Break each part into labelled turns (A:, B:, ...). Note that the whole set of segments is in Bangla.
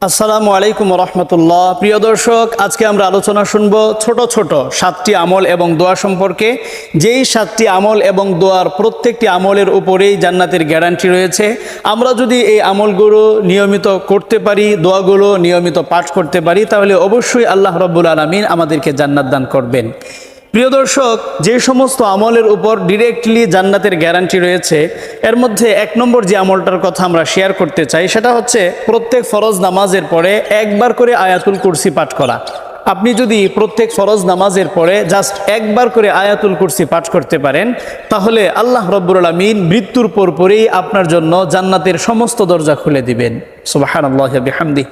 A: আসসালামু আলাইকুম রহমতুল্লাহ। প্রিয় দর্শক, আজকে আমরা আলোচনা শুনব ছোট ছোট 7টি আমল এবং দোয়া সম্পর্কে। যেই 7টি আমল এবং দোয়ার প্রত্যেকটি আমলের উপরেই জান্নাতের গ্যারান্টি রয়েছে। আমরা যদি এই আমলগুলো নিয়মিত করতে পারি, দোয়াগুলো নিয়মিত পাঠ করতে পারি, তাহলে অবশ্যই আল্লাহ রাব্বুল আলামিন আমাদেরকে জান্নাত দান করবেন। প্রিয় দর্শক, যে সমস্ত আমলের উপর ডিরেক্টলি জান্নাতের গ্যারান্টি রয়েছে, এর মধ্যে 1 নম্বর যে আমলটার কথা আমরা শেয়ার করতে চাই, সেটা হচ্ছে প্রত্যেক ফরজ নামাজের পরে একবার করে আয়াতুল কুরসি পাঠ করা। আপনি যদি প্রত্যেক ফরজ নামাজের পরে জাস্ট একবার করে আয়াতুল কুরসি পাঠ করতে পারেন, তাহলে আল্লাহ রাব্বুল আলামিন মৃত্যুর পরপরই আপনার জন্য জান্নাতের সমস্ত দরজা খুলে দিবেন। সুবহানাল্লাহি ওয়া বিহামদিহি।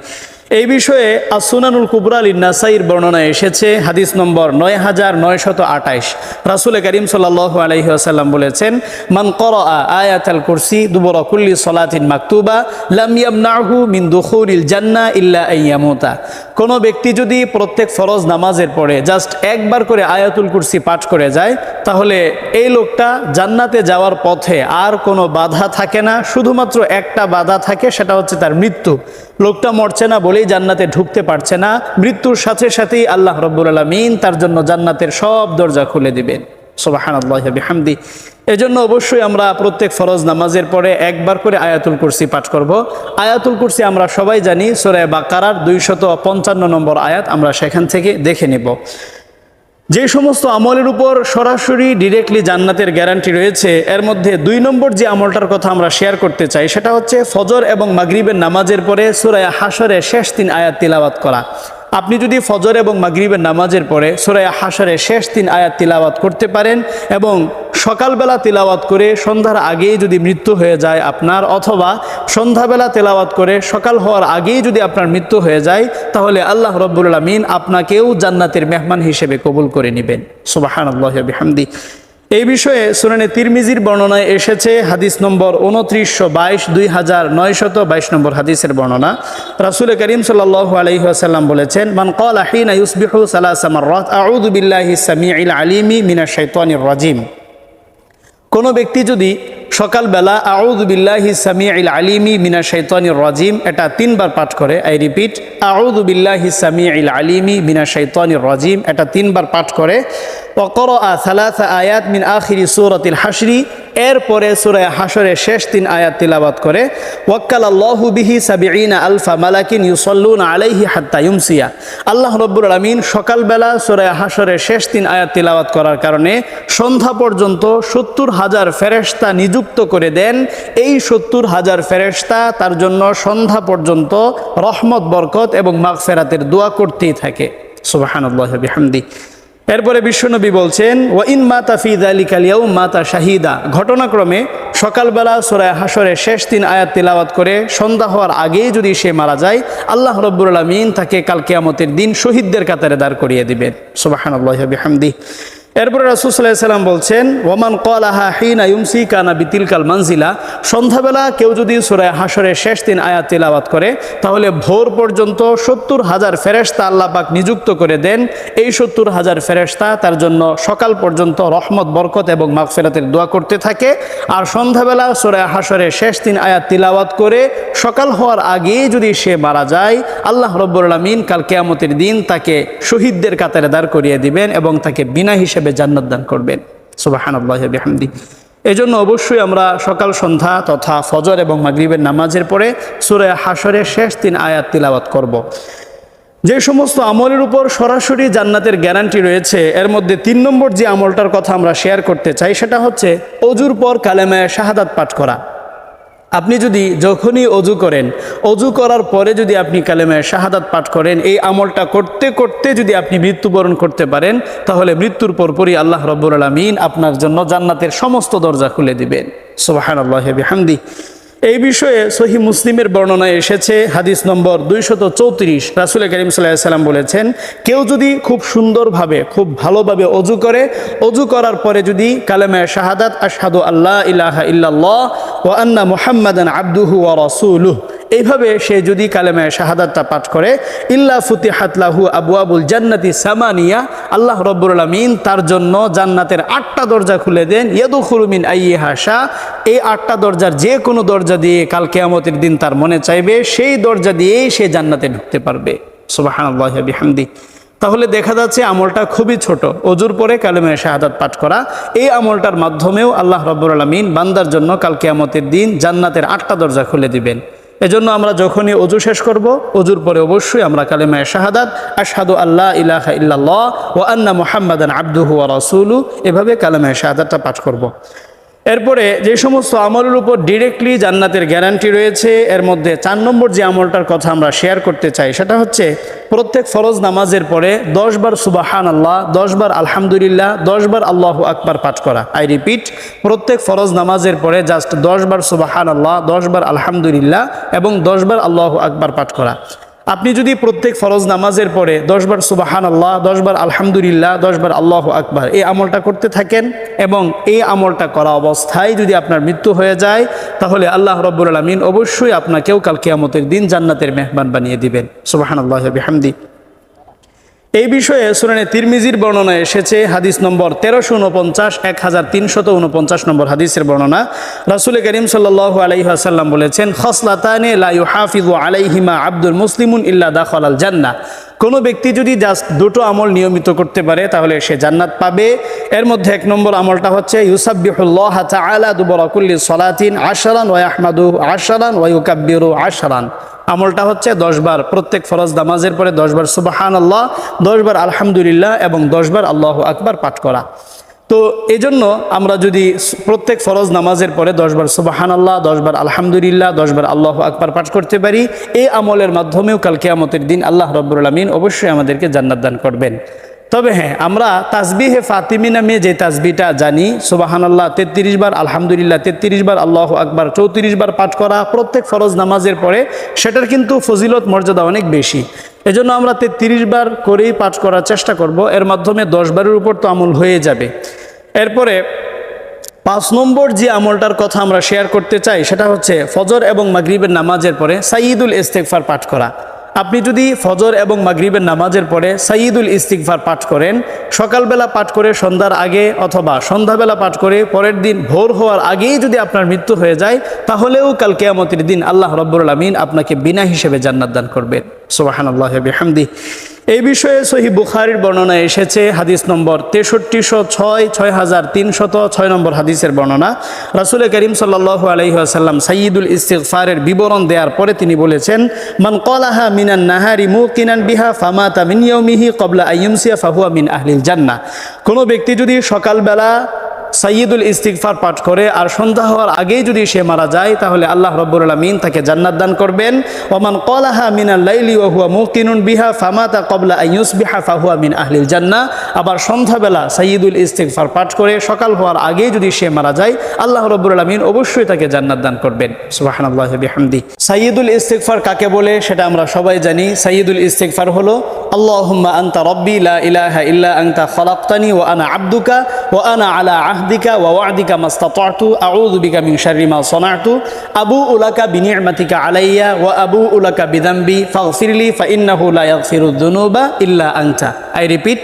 A: এই বিষয়ে আসুনানুল কুবরা লিন-নাসাইর বর্ণনা এসেছে, হাদিস নম্বর 9928। রাসূল করিম সাল্লাল্লাহু আলাইহি ওয়াসাল্লাম বলেছেন, মান ক্বারাআ আয়াতাল কুরসি দুবুরা কুল্লি সালাতিন মাকতুবা লাম ইয়ামনাহু মিন দুখুলিল জান্নাহ ইল্লা আইয়ামুতা। কোনো ব্যক্তি যদি প্রত্যেক ফরজ নামাজের পরে জাস্ট একবার করে আয়াতুল কুরসি পাঠ করে যায়, তাহলে এই লোকটা জান্নাতে যাওয়ার পথে আর কোনো বাধা থাকে না। শুধুমাত্র একটা বাধা থাকে, সেটা হচ্ছে তার মৃত্যু। লোকটা মরছে না বলেই জান্নাতে ঢুকতে পারছে না, মৃত্যুর সাথে সাথেই আল্লাহ রাব্বুল আলামিন তার জন্য জান্নাতের সব দরজা খুলে দিবেন। সুবহানাল্লাহি ওয়া বিহামদিহি। এজন্য অবশ্যই আমরা প্রত্যেক ফরজ নামাজের পরে একবার করে আয়াতুল কুরসি পাঠ করব। আয়াতুল কুরসি আমরা সবাই জানি, সূরা বাকারার 255 নম্বর আয়াত, আমরা সেখান থেকে দেখে নেব। যে সমস্ত আমলের উপর সরাসরি ডিরেক্টলি জান্নাতের গ্যারান্টি রয়েছে, এর মধ্যে 2 নম্বর যে আমলটার কথা আমরা শেয়ার করতে চাই, সেটা হচ্ছে ফজর এবং মাগরিবের নামাজের পরে সূরা হাশরের শেষ 3 আয়াত তিলাওয়াত করা। আপনি যদি ফজর এবং মাগরিবের নামাজের পরে সূরা হাশরের শেষ 3 আয়াত তিলাওয়াত করতে পারেন এবং সকালবেলা তিলাওয়াত করে সন্ধ্যার আগেই যদি মৃত্যু হয়ে যায় আপনার, অথবা সন্ধ্যাবেলা তিলাওয়াত করে সকাল হওয়ার আগেই যদি আপনার মৃত্যু হয়ে যায়, তাহলে আল্লাহ রাব্বুল আলামিন আপনাকেও জান্নাতের মেহমান হিসেবে কবুল করে নেবেন। সুবহানাল্লাহি ওয়া বিহামদিহি। এই বিষয়ে সুনানে তিরমিজির বর্ণনায় এসেছে, হাদিস নম্বর 2922, 2922 নম্বর হাদিসের বর্ণনা। রাসূল করিম সাল্লাল্লাহু আলাইহি ওয়াসাল্লাম বলেছেন, মান ক্বালা হিনা ইউসবিহু সালাসা মাররাত আউযু বিল্লাহি সামিউল আলিমি মিনাশ শাইতানির রাজিম। কোনো ব্যক্তি যদি সকালবেলা আউযু বিল্লাহি সামিউল আলিমি মিনাশ শাইতানির রাজিম এটা 3 বার পাঠ করে, আই রিপিট, আউযু বিল্লাহি সামিউল আলিমি মিনাশ শাইতানির রাজিম এটা 3 বার পাঠ করে, ওয়া ক্বারাআ 3 আয়াত মিন আখিরি সূরাতিল হাশরি, এরপরে সূরা হাশরের শেষ 3 আয়াত তিলাওয়াত করে, ওয়াক্কালাল্লাহু বিহি 70 আলফা মালাকিন ইউসাল্লুনা আলাইহি হাত্তা ইউমসিয়া। আল্লাহ রাব্বুল আলামিন সকালবেলা সূরা হাশরের শেষ 3 আয়াত তিলাওয়াত করার কারণে সন্ধ্যা পর্যন্ত 70,000 ফেরেশতা নিযুক্ত করে দেন। এই 70,000 ফেরেশতা তার জন্য সন্ধ্যা পর্যন্ত রহমত, বরকত এবং মাগফিরাতের দোয়া করতেই থাকে। সুবহানাল্লাহি ওয়া বিহামদিহি। এরপরে বিশ্বনবী বলছেন, ওয়া ইন মাতা ফি যালিকাল ইয়াউম মাতা শাহিদা। ঘটনাক্রমে সকালবেলা সূরা হাশরের শেষ 3 আয়াত তিলাওয়াত করে সন্ধ্যা হওয়ার আগেই যদি সে মারা যায়, আল্লাহ রাব্বুল আলামিন তাকে কাল কিয়ামতের দিন শহীদদের কাতারে দাঁড় করিয়ে দিবেন। সুবহানাল্লাহি ওয়া বিহামদিহি। এরপরে রাসূল সাল্লাল্লাহু আলাইহি ওয়াসাল্লাম বলছেন, ওয়ামান ক্বালাহা হিনা ইউমসি কানা বিতিলকাল মানজিলা। সন্ধ্যাবেলা কেউ যদি সূরা হাশরের শেষ 3 আয়াত তিলাওয়াত করে, তাহলে ভোর পর্যন্ত 70,000 ফেরেশতা আল্লাহ পাক নিযুক্ত করে দেন। এই 70,000 ফেরেশতা তার জন্য সকাল পর্যন্ত রহমত, বরকত এবং মাগফিরাতের দোয়া করতে থাকে। আর সন্ধ্যাবেলা সূরা হাশরের শেষ 3 আয়াত তিলাওয়াত করে সকাল হওয়ার আগেই যদি সে মারা যায়, আল্লাহ রাব্বুল আলামিন কাল কিয়ামতের দিন তাকে শহীদদের কাতারে দাঁড় করিয়ে দিবেন এবং তাকে বিনা হিসেবে জান্নাত দান করবেন। সুবহানাল্লাহি ওয়া বিহামদিহি। এজন্য অবশ্যই আমরা সকাল সন্ধ্যা তথা ফজর এবং মাগরিবের নামাজের পরে সূরা হাশরের শেষ 3 আয়াত তিলাওয়াত করব। যে সমস্ত আমলের উপর সরাসরি জান্নাতের গ্যারান্টি রয়েছে, এর মধ্যে 3 নম্বর যে আমলটার কথা আমরা শেয়ার করতে চাই, সেটা হচ্ছে ওযুর পর কালেমায়ে শাহাদাত পাঠ করা। আপনি যদি যখনই অজু করেন, অজু করার পরে যদি আপনি কালেমায়ে শাহাদাত পাঠ করেন, এই আমলটা করতে করতে যদি আপনি মৃত্যুবরণ করতে পারেন, তাহলে মৃত্যুর পরপরই আল্লাহ রাব্বুল আলামিন আপনার জন্য জান্নাতের সমস্ত দরজা খুলে দিবেন। সুবহানাল্লাহি ওয়া বিহামদিহি। এই বিষয়ে সহিহ মুসলিমের বর্ণনায় এসেছে, হাদিস নম্বর 234। রাসূল করিম সাল্লাল্লাহু আলাইহি ওয়াসাল্লাম বলেছেন, কেউ যদি খুব সুন্দরভাবে, খুব ভালোভাবে অজু করে, অজু করার পরে যদি কালেমায়ে শাহাদাত আশহাদু আল্লা ইলাহা ইল্লাল্লাহ ওয়া আন্না মুহাম্মাদান আবদুহু ওয়া রাসূলুহু এইভাবে সে যদি কালেমায়ে শাহাদাতটা পাঠ করে, ইল্লা ফুতিহাত লাহু আবওয়াবুল জান্নাতি সামানিয়া, আল্লাহ রাব্বুল আলামিন তার জন্য জান্নাতের 8টা দরজা খুলে দেন। ইয়াদখুলু মিন আইয়িহা শা, এই 8টা দরজার যে কোনো দরজা দিয়ে কাল কিয়ামতের দিন তার মনে চাইবে সেই দরজা দিয়েই সে জান্নাতে ঢুকতে পারবে। সুবহানাল্লাহি ওয়া বিহামদি। তাহলে দেখা যাচ্ছে আমলটা খুবই ছোট, অজুর পরে কালেমায়ে শাহাদাত পাঠ করা। এই আমলটার মাধ্যমেও আল্লাহ রাব্বুল আলামিন বান্দার জন্য কাল কিয়ামতের দিন জান্নাতের 8টা দরজা খুলে দিবেন। এজন্য আমরা যখনই অজু শেষ করব, অজুর পরে অবশ্যই আমরা কালেমায়ে শাহাদাত আশহাদু আল্লা ইলাহা ইল্লাল্লাহ ওয়া আন্না মুহাম্মাদান আবদুহু ওয়া রাসূলুহু, এভাবে কালেমায়ে শাহাদাতটা পাঠ করব। এরপরে যে সমস্ত আমলের উপর ডিরেক্টলি জান্নাতের গ্যারান্টি রয়েছে, এর মধ্যে 4 নম্বর যে আমলটার কথা আমরা শেয়ার করতে চাই সেটা হচ্ছে প্রত্যেক ফরজ নামাজের পরে 10 বার সুবহানাল্লাহ, 10 বার আলহামদুলিল্লাহ, 10 বার আল্লাহু আকবার পাঠ করা। আই রিপিট, প্রত্যেক ফরজ নামাজের পরে জাস্ট 10 বার সুবহানাল্লাহ, 10 বার আলহামদুলিল্লাহ এবং 10 বার আল্লাহু আকবার পাঠ করা। আপনি যদি প্রত্যেক ফরজ নামাজের পরে 10 বার সুবহানাল্লাহ, 10 বার আলহামদুলিল্লাহ, 10 বার আল্লাহু আকবার এই আমলটা করতে থাকেন এবং এই আমলটা করা অবস্থায় যদি আপনার মৃত্যু হয়ে যায়, তাহলে আল্লাহ রাব্বুল আলামিন অবশ্যই আপনাকেও কাল কিয়ামতের দিন জান্নাতের মেহমান বানিয়ে দিবেন। সুবহানাল্লাহি ওয়া বিহামদি। এই বিষয়ে সুনানে তিরমিজির বর্ণনা এসেছে, হাদিস নম্বর 1349, 1349 নম্বর হাদিসের বর্ণনা। রাসূল করিম সাল্লাল্লাহু আলাইহি ওয়াসাল্লাম বলেছেন, খসলাতানে লা ইউহাফিযু আলাইহিমা আবদুল মুসলিমুন ইল্লা দাখালাল জান্নাহ। কোনো ব্যক্তি যদি জাস্ট 2টো আমল নিয়মিত করতে পারে তাহলে সে জান্নাত পাবে। এর মধ্যে 1 নম্বর আমলটা হচ্ছে ইউসাব্বিহুল্লাহ তাআলা দুবরা কুল্লি সালাতিন আশরান ওয়া ইয়াহমাদুহু আশরান ওয়া ইউকাব্বিরু আশরান। আমলটা হচ্ছে 10 বার প্রত্যেক ফরজ নামাজের পরে 10 বার সুবহানাল্লাহ, 10 বার আলহামদুলিল্লাহ এবং 10 বার আল্লাহু আকবার পাঠ করা। তো এজন্য আমরা যদি প্রত্যেক ফরজ নামাজের পরে 10 বার সুবহানাল্লাহ, 10 বার আলহামদুলিল্লাহ, 10 বার আল্লাহু আকবার পাঠ করতে পারি, এই আমলের মাধ্যমেও কাল কিয়ামতের দিন আল্লাহ রাব্বুল আলামিন অবশ্যই আমাদেরকে জান্নাত দান করবেন। তবে হ্যাঁ, আমরা তাসবিহে ফাতিমি নামে যে তাসবিহটা জানি, সুবহানাল্লাহ 33 বার, আলহামদুলিল্লাহ 33 বার, আল্লাহু আকবার 34 বার পাঠ করা প্রত্যেক ফরজ নামাজের পরে, সেটার কিন্তু ফজিলত মর্যাদা অনেক বেশি। এজন্য আমরা 33 বার করেই পাঠ করার চেষ্টা করব। এর মাধ্যমে 10 বারের উপর তো আমল হয়ে যাবে। এরপরে 5 নম্বর যে আমলটার কথা আমরা শেয়ার করতে চাই সেটা হচ্ছে ফজর এবং মাগরিবের নামাজের পরে সাইয়্যিদুল ইস্তিগফার পাঠ করা। আপনি যদি ফজর এবং মাগরিবের নামাজের পরে সাইয়্যিদুল ইস্তিগফার পাঠ করেন, সকালবেলা পাঠ করে সন্ধ্যার আগে অথবা সন্ধ্যাবেলা পাঠ করে পরের দিন ভোর হওয়ার আগেই যদি আপনার মৃত্যু হয়ে যায়, তাহলেও কাল কিয়ামতের দিন আল্লাহ রাব্বুল আলামিন আপনাকে বিনা হিসেবে জান্নাত দান করবেন। সুবহানাল্লাহি ওয়া বিহামদি। এই বিষয়ে সহিহ বুখারীর বর্ণনা এসেছে, হাদিস নম্বর 6306, 6306 নম্বর হাদিসের বর্ণনা। রাসূল করিম সাল্লাল্লাহু আলাইহি ওয়াসাল্লাম সাইয়্যিদুল ইস্তিগফারের বিবরণ দেওয়ার পরে তিনি বলেছেন, মান ক্বালাহা মিনান নাহারি মুকিনান বিহা ফামাতা মিন ইয়াউমিহি ক্বাবলা আইয়ুমসিয়া ফাহুয়া মিন আহলিল জান্নাহ। কোনো ব্যক্তি যদি সকালবেলা সাইয়্যিদুল ইস্তিগফার পাঠ করে আর সন্ধ্যা হওয়ার আগেই যদি সে মারা যায়, তাহলে আল্লাহ রাব্বুল আলামিন তাকে জান্নাত দান করবেন। ওমান ক্বালাহা মিনাল লাইলি ওয়া হুয়া মুকিনুন বিহা ফামাতা ক্বাবলা আন ইউসবিহা ফাহুয়া মিন আহলিল জান্নাহ। আবার সন্ধ্যাবেলা সাইয়্যিদুল ইস্তিগফার পাঠ করে সকাল হওয়ার আগেই যদি সে মারা যায়, আল্লাহ রাব্বুল আলামিন অবশ্যই তাকে জান্নাত দান করবেন। সুবহানাল্লাহি ওয়া বিহামদি। সাইয়্যিদুল ইস্তিগফার কাকে বলে সেটা আমরা সবাই জানি। সাইয়্যিদুল ইস্তিগফার হলো, আল্লাহুম্মা আনতা রাব্বি লা ইলাহা ইল্লা আনতা খালাকতানি ওয়া আনা আবদুকা ওয়া আনা আলা আহদিকা ওয়া ওয়া'দিকা মাসতাতা'তু আউযু বিকা মিন শাররি মা সানা'তু আবু'উ লাকা বিনি'মাতিকা আলাইয়া ওয়া আবু'উ লাকা বিযামবি ফাগফিরলি ফাইন্নাহু লা ইয়াগফিরুদ যুনুবা ইল্লা আনতা। আই রিপিট,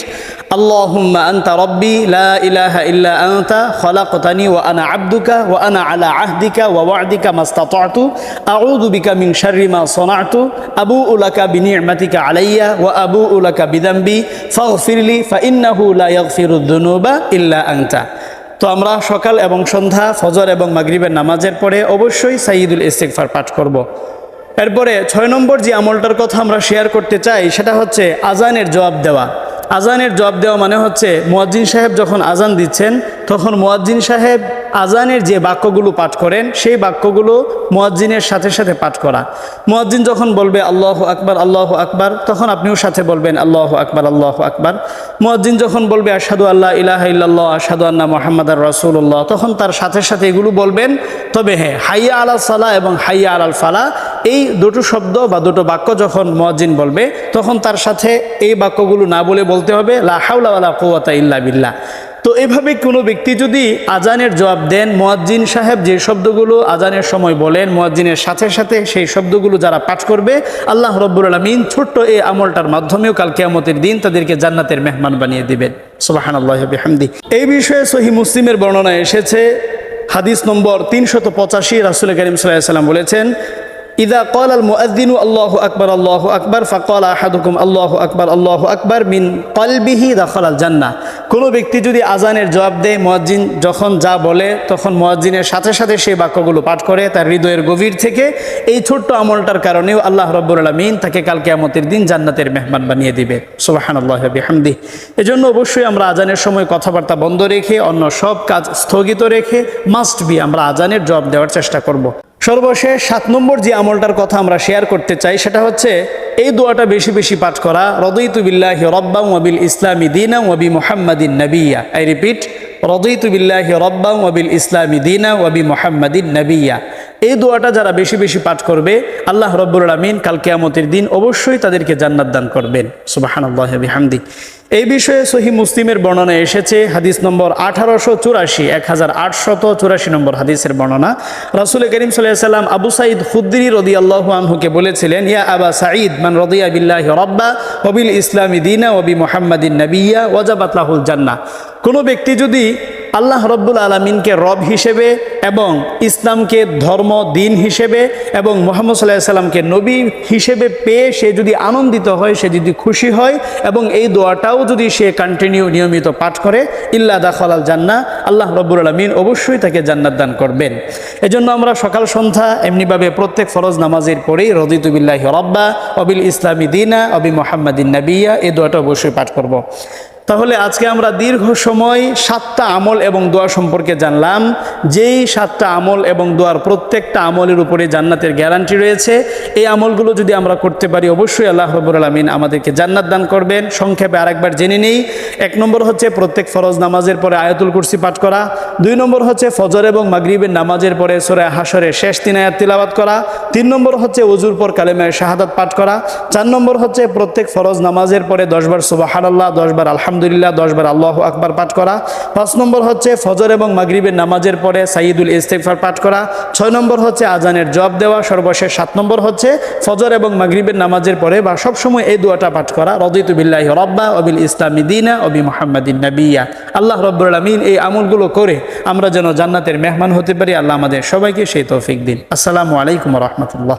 A: আল্লাহুম্মা আনতা রাব্বি লা ইলাহা ইল্লা আনতা খালাকতানি ওয়া আনা আবদুকা ওয়া আনা আলা আহদিকা ওয়া ওয়া'দিকা মাসতাতা'তু আউযু বিকা মিন শাররি মা সানা'তু আবু'উ লাকা বিনি'মাতিকা আলাইয়া ওয়া আবু'উ লাকা বিযামবি ফাগফিরলি ফাইন্নাহু লা ইয়াগফিরুদ যুনুবা ইল্লা আনতা। তো আমরা সকাল এবং সন্ধ্যা ফজর এবং মাগরিবের নামাজের পরে অবশ্যই সাইয়্যিদুল ইস্তিগফার পাঠ করব। এরপরে 6 নম্বর যে আমলটার কথা আমরা শেয়ার করতে চাই সেটা হচ্ছে আজানের জবাব দেওয়া। আজানের জবাব দেওয়া মানে হচ্ছে মুয়াজ্জিন সাহেব যখন আজান দিচ্ছেন তখন মুয়াজ্জিন সাহেব আজানের যে বাক্যগুলো পাঠ করেন সেই বাক্যগুলো মুয়াজ্জিনের সাথে সাথে পাঠ করা। মুয়াজ্জিন যখন বলবে আল্লাহু আকবার আল্লাহু আকবার, তখন আপনিও সাথে বলবেন আল্লাহু আকবার আল্লাহু আকবার। মুয়াজ্জিন যখন বলবে আশহাদু আল্লা ইলাহা ইল্লাল্লাহ আশহাদু আন্না মুহাম্মাদার রাসূলুল্লাহ, তখন তার সাথে সাথে এগুলো বলবেন। তবে হ্যাঁ, হাইয়া আলাস সালাহ এবং হাইয়া আলাল ফালাহ এই দুটো শব্দ বা দুটো বাক্য যখন মুয়াজ্জিন বলবে তখন তার সাথে এই বাক্যগুলো না বলে বলতে হবে লা হাওলা ওয়ালা কুওয়াতা ইল্লা বিল্লাহ। তো এভাবে কোনো ব্যক্তি যদি আজানের জবাব দেন, মুয়াজ্জিন সাহেব যে শব্দগুলো আজানের সময় বলেন, মুয়াজ্জিনের সাথে সাথে সেই শব্দগুলো যারা পাঠ করবে, আল্লাহ রাব্বুল আলামিন ছোট্ট এই আমলটার মাধ্যমেও কাল কিয়ামতের দিন তাদেরকে জান্নাতের মেহমান বানিয়ে দিবেন। সুবহানাল্লাহি ওয়া বিহামদিহি। এই বিষয়ে সহিহ মুসলিমের বর্ণনা এসেছে, হাদিস নম্বর 385, রাসূল করিম সাল্লাল্লাহু আলাইহি ওয়াসাল্লাম বলেছেন, ইদা ক্বাল আল মুআযযিনু আল্লাহু আকবার ফাকালা আহাদুকুম আল্লাহু আকবার মিন কলবিহি দাখালাল জান্নাহ। কোনো ব্যক্তি যদি আজানের জবাব দেয়, মুয়াজ্জিন যখন যা বলে তখন মুয়াজ্জিনের সাথে সাথে সেই বাক্যগুলো পাঠ করে তার হৃদয়ের গভীর থেকে, এই ছোট্ট আমলটার কারণেও আল্লাহ রাব্বুল আলামিন তাকে কাল কিয়ামতের দিন জান্নাতের মেহমান বানিয়ে দিবে। সুবহানাল্লাহি ওয়া বিহামদিহি। এজন্য অবশ্যই আমরা আজানের সময় কথাবার্তা বন্ধ রেখে, অন্য সব কাজ স্থগিত রেখে মাস্ট বি আমরা আজানের জবাব দেওয়ার চেষ্টা করব। সর্বশেষ 7 নম্বর যে আমলটার কথা আমরা শেয়ার করতে চাই, সেটা হচ্ছে এই দোয়াটা বেশি বেশি পাঠ করা। রাদিতু বিল্লাহি রাব্বান ওয়া বিল ইসলামি দীনান ওয়া বি মুহাম্মাদিন নাবিয়্যা। আই রিপিট, রাদিতু বিল্লাহি রাব্বান ওয়া বিল ইসলামি দীনান ওয়া বি মুহাম্মাদিন নাবিয়্যা। এই দোয়াটা যারা বেশি বেশি পাঠ করবে, আল্লাহ রাব্বুল আলামিন কাল কিয়ামতের দিন অবশ্যই তাদেরকে জান্নাত দান করবেন। সুবহানাল্লাহি ওয়া বিহামদিহি। এই বিষয়ে সহিহ মুসলিমের বর্ণনা এসেছে, হাদিস নম্বর 1884 নম্বর হাদিসের বর্ণনা। রাসূল করিম সাল্লাল্লাহু আলাইহি ওয়াসাল্লাম আবু সাঈদ খুদরি রাদিয়াল্লাহু আনহুকে বলেছিলেন, ইয়া আবা সাঈদ, মান রাদিয়া বিল্লাহি রাব্বা ওয়া বিল ইসলামি দীনা ওয়া বি মুহাম্মাদিন নাবিয়্যা ওয়াজাবাত লাহুল জান্নাহ। কোনো ব্যক্তি যদি আল্লাহ রাব্বুল আলামিনকে রব হিসেবে এবং ইসলামকে ধর্ম দিন হিসেবে এবং মুহাম্মদ সাল্লাল্লাহু আলাইহি ওয়াসাল্লামকে নবী হিসেবে পেয়ে সে যদি আনন্দিত হয়, সে যদি খুশি হয় এবং এই দোয়াটাও যদি সে নিয়মিত পাঠ করে, ইল্লা দাখালাল জান্নাহ, আল্লাহ রাব্বুল আলামিন অবশ্যই তাকে জান্নাত দান করবেন। এজন্য আমরা সকাল সন্ধ্যা এমনিভাবে প্রত্যেক ফরজ নামাজের পরেই রাদিতু বিল্লাহি রাব্বা ওয়া বিল ইসলামি দীনা ওয়া বি মুহাম্মাদিন নাবিয়্যা এই দোয়াটা অবশ্যই পাঠ করব। তাহলে আজকে আমরা দীর্ঘ সময় 7টা আমল এবং দোয়া সম্পর্কে জানলাম। যেই 7টা আমল এবং দোয়ার প্রত্যেকটা আমলের উপরে জান্নাতের গ্যারান্টি রয়েছে। এই আমলগুলো যদি আমরা করতে পারি, অবশ্যই আল্লাহ রাব্বুল আলামিন আমাদেরকে জান্নাত দান করবেন। সংক্ষেপে আরেকবার জেনে নেই। 1 নম্বর হচ্ছে প্রত্যেক ফরজ নামাজের পরে আয়াতুল কুরসি পাঠ করা। 2 নম্বর হচ্ছে ফজর এবং মাগরিবের নামাজের পরে সূরা হাশরের শেষ 3 আয়াত তিলাওয়াত করা। 3 নম্বর হচ্ছে ওযুর পর কালেমায়ে শাহাদাত পাঠ করা। 4 নম্বর হচ্ছে প্রত্যেক ফরজ নামাজের পরে 10 বার সুবহানাল্লাহ, 10 বার আলহামদুলিল্লাহ, 10 বার আল্লাহু আকবার পাঠ করা। 5 নম্বর হচ্ছে ফজর এবং মাগরিবের নামাজের পরে সাইয়্যিদুল ইস্তিগফার পাঠ করা। 6 নম্বর হচ্ছে আজানের জবাব দেওয়া। সর্বশেষ 7 নম্বর হচ্ছে ফজর এবং মাগরিবের নামাজের পরে বা সব সময় এই দোয়াটা পাঠ করা, রাদিতু বিল্লাহি রাব্বা ওয়া বিল ইসলামি দীনা ওয়া বি মুহাম্মাদিন নাবিয়্যা। আল্লাহ রাব্বুল আলামিন এই আমলগুলো করে আমরা যেন জান্নাতের মেহমান হতে পারি। আল্লাহ আমাদের সবাইকে সেই তৌফিক দিন। আসসালামু আলাইকুম ওয়া রাহমাতুল্লাহ।